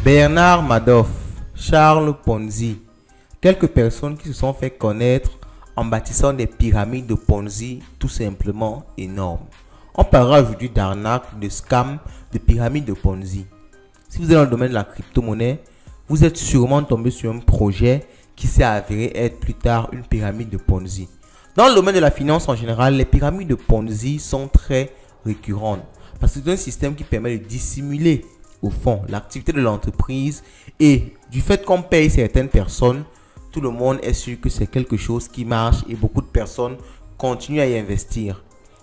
Bernard Madoff, Charles Ponzi, quelques personnes qui se sont fait connaître en bâtissant des pyramides de Ponzi tout simplement énormes. On parlera aujourd'hui d'arnaque, de scam, de pyramides de Ponzi. Si vous êtes dans le domaine de la crypto-monnaie, vous êtes sûrement tombé sur un projet qui s'est avéré être plus tard une pyramide de Ponzi. Dans le domaine de la finance en général, les pyramides de Ponzi sont très récurrentes parce que c'est un système qui permet de dissimuler au fond l'activité de l'entreprise et du fait qu'on paye certaines personnes, tout le monde est sûr que c'est quelque chose qui marche et beaucoup de personnes continuent à y investir.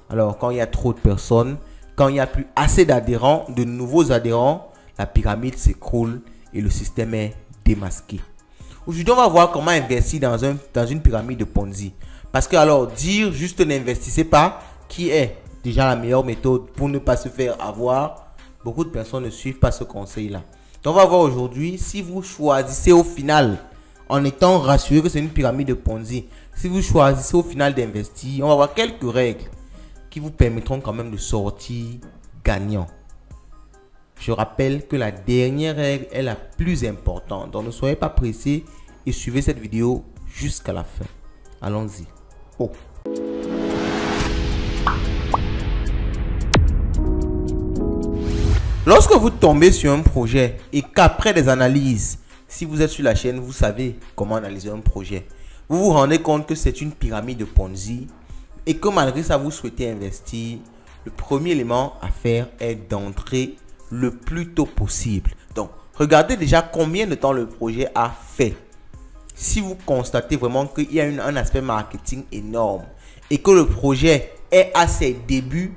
Alors quand il y a trop de personnes, quand il n'y a plus assez d'adhérents, de nouveaux adhérents, la pyramide s'écroule et le système est démasqué. Aujourd'hui, on va voir comment investir dans une pyramide de Ponzi. Parce que alors dire juste n'investissez pas, qui est déjà la meilleure méthode pour ne pas se faire avoir, beaucoup de personnes ne suivent pas ce conseil-là. Donc on va voir aujourd'hui si vous choisissez au final, en étant rassuré que c'est une pyramide de Ponzi, si vous choisissez au final d'investir, on va voir quelques règles qui vous permettront quand même de sortir gagnant. Je rappelle que la dernière règle est la plus importante. Donc ne soyez pas pressés et suivez cette vidéo jusqu'à la fin. Allons-y. Oh. Lorsque vous tombez sur un projet et qu'après des analyses, si vous êtes sur la chaîne, vous savez comment analyser un projet. Vous vous rendez compte que c'est une pyramide de Ponzi et que malgré ça, vous souhaitez investir. Le premier élément à faire est d'entrer le plus tôt possible. Donc, regardez déjà combien de temps le projet a fait. Si vous constatez vraiment qu'il y a un aspect marketing énorme et que le projet est à ses débuts,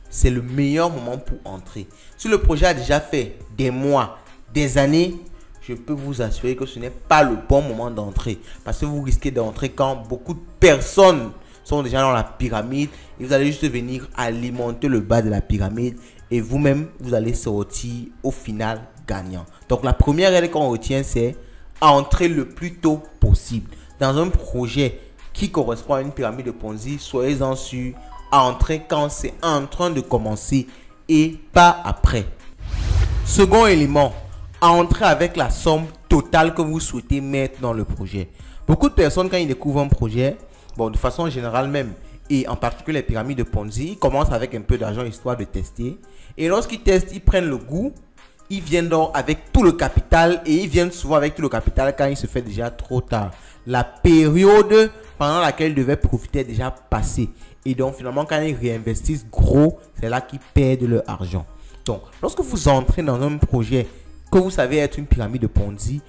c'est le meilleur moment pour entrer. Si le projet a déjà fait des mois, des années, je peux vous assurer que ce n'est pas le bon moment d'entrer. Parce que vous risquez d'entrer quand beaucoup de personnes sont déjà dans la pyramide et vous allez juste venir alimenter le bas de la pyramide et vous-même, vous allez sortir au final gagnant. Donc, la première règle qu'on retient, c'est entrer le plus tôt possible. Dans un projet qui correspond à une pyramide de Ponzi, soyez-en sûr, entrer quand c'est en train de commencer et pas après. Second élément, entrer avec la somme totale que vous souhaitez mettre dans le projet. Beaucoup de personnes, quand ils découvrent un projet, bon, de façon générale même, et en particulier les pyramides de Ponzi, ils commencent avec un peu d'argent histoire de tester. Et lorsqu'ils testent, ils prennent le goût. Ils viennent donc avec tout le capital et ils viennent souvent avec tout le capital quand il se fait déjà trop tard. La période pendant laquelle ils devaient profiter est déjà passée. Et donc finalement quand ils réinvestissent gros, c'est là qu'ils perdent leur argent. Donc lorsque vous entrez dans un projet que vous savez être une pyramide de Ponzi,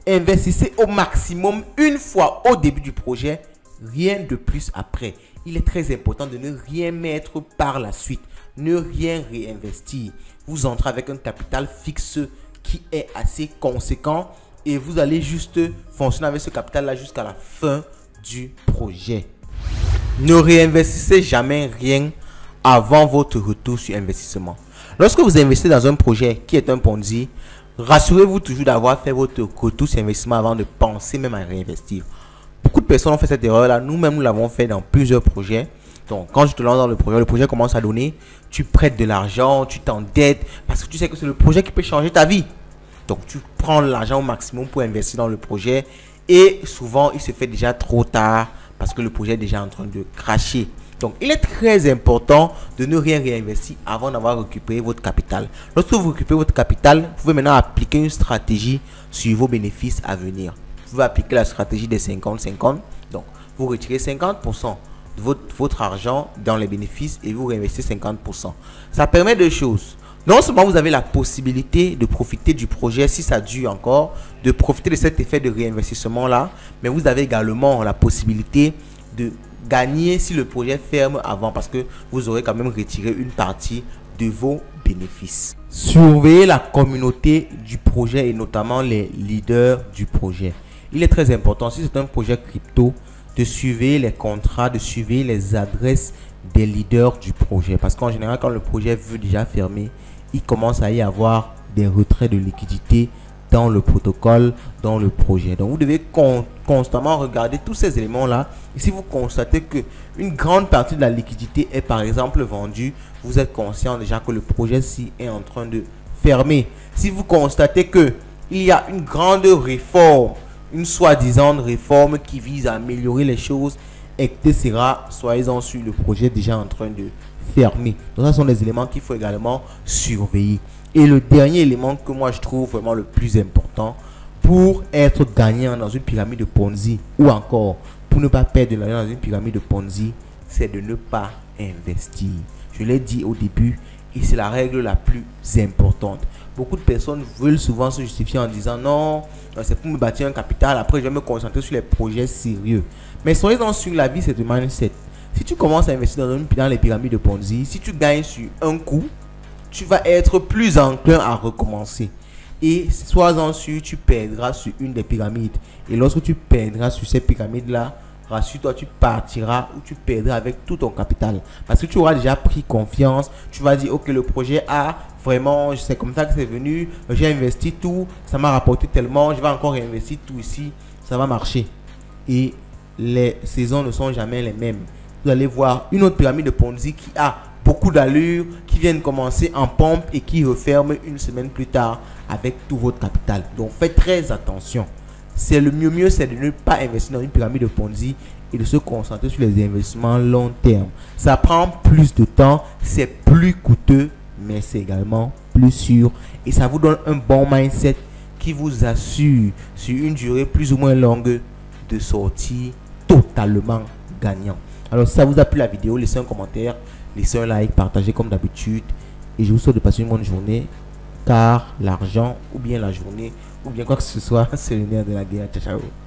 investissez au maximum une fois au début du projet, rien de plus après. Il est très important de ne rien mettre par la suite, ne rien réinvestir. Vous entrez avec un capital fixe qui est assez conséquent et vous allez juste fonctionner avec ce capital-là jusqu'à la fin du projet. Ne réinvestissez jamais rien avant votre retour sur investissement. Lorsque vous investissez dans un projet qui est un Ponzi, rassurez-vous toujours d'avoir fait votre retour sur investissement avant de penser même à réinvestir. Beaucoup de personnes ont fait cette erreur-là. Nous-mêmes, nous l'avons fait dans plusieurs projets. Donc, quand je te lance dans le projet commence à donner, tu prêtes de l'argent, tu t'endettes parce que tu sais que c'est le projet qui peut changer ta vie. Donc, tu prends l'argent au maximum pour investir dans le projet et souvent, il se fait déjà trop tard parce que le projet est déjà en train de cracher. Donc, il est très important de ne rien réinvestir avant d'avoir récupéré votre capital. Lorsque vous récupérez votre capital, vous pouvez maintenant appliquer une stratégie sur vos bénéfices à venir. Vous pouvez appliquer la stratégie des 50-50. Donc, vous retirez 50% de votre argent dans les bénéfices et vous réinvestissez 50%. Ça permet deux choses. Non seulement vous avez la possibilité de profiter du projet si ça dure encore, de profiter de cet effet de réinvestissement-là, mais vous avez également la possibilité de gagner si le projet ferme avant parce que vous aurez quand même retiré une partie de vos bénéfices. Surveillez la communauté du projet et notamment les leaders du projet. Il est très important, si c'est un projet crypto, de suivre les contrats, de suivre les adresses des leaders du projet. Parce qu'en général, quand le projet veut déjà fermer, il commence à y avoir des retraits de liquidité dans le protocole, dans le projet. Donc, vous devez constamment regarder tous ces éléments-là. Et si vous constatez qu'une grande partie de la liquidité est par exemple vendue, vous êtes conscient déjà que le projet-ci est en train de fermer. Si vous constatez que il y a une grande réforme, une soi-disant réforme qui vise à améliorer les choses, etc. Soyez-en sur le projet déjà en train de fermer. Donc, ce sont les éléments qu'il faut également surveiller. Et le dernier élément que moi je trouve vraiment le plus important pour être gagnant dans une pyramide de Ponzi, ou encore pour ne pas perdre de l'argent dans une pyramide de Ponzi, c'est de ne pas investir. Je l'ai dit au début et c'est la règle la plus importante. Beaucoup de personnes veulent souvent se justifier en disant non, c'est pour me bâtir un capital, après je vais me concentrer sur les projets sérieux. Mais soyez-en sur la vie, c'est de mindset. Si tu commences à investir dans les pyramides de Ponzi, si tu gagnes sur un coup, tu vas être plus enclin à recommencer. Et sois-en sûr, tu perdras sur une des pyramides. Et lorsque tu perdras sur ces pyramides-là, rassure-toi, tu partiras ou tu perdras avec tout ton capital. Parce que tu auras déjà pris confiance. Tu vas dire, ok, le projet A, vraiment, c'est comme ça que c'est venu. J'ai investi tout, ça m'a rapporté tellement. Je vais encore investir tout ici, ça va marcher. Et les saisons ne sont jamais les mêmes. Vous allez voir une autre pyramide de Ponzi qui a beaucoup d'allure, qui viennent commencer en pompe et qui referme une semaine plus tard avec tout votre capital. Donc faites très attention. C'est le mieux, c'est de ne pas investir dans une pyramide de Ponzi et de se concentrer sur les investissements long terme. Ça prend plus de temps, c'est plus coûteux, mais c'est également plus sûr et ça vous donne un bon mindset qui vous assure sur une durée plus ou moins longue de sortir totalement gagnant. Alors si ça vous a plu la vidéo, laissez un commentaire, laissez un like, partagez comme d'habitude et je vous souhaite de passer une bonne journée car l'argent ou bien la journée ou bien quoi que ce soit, c'est le nerf de la guerre. Ciao, ciao.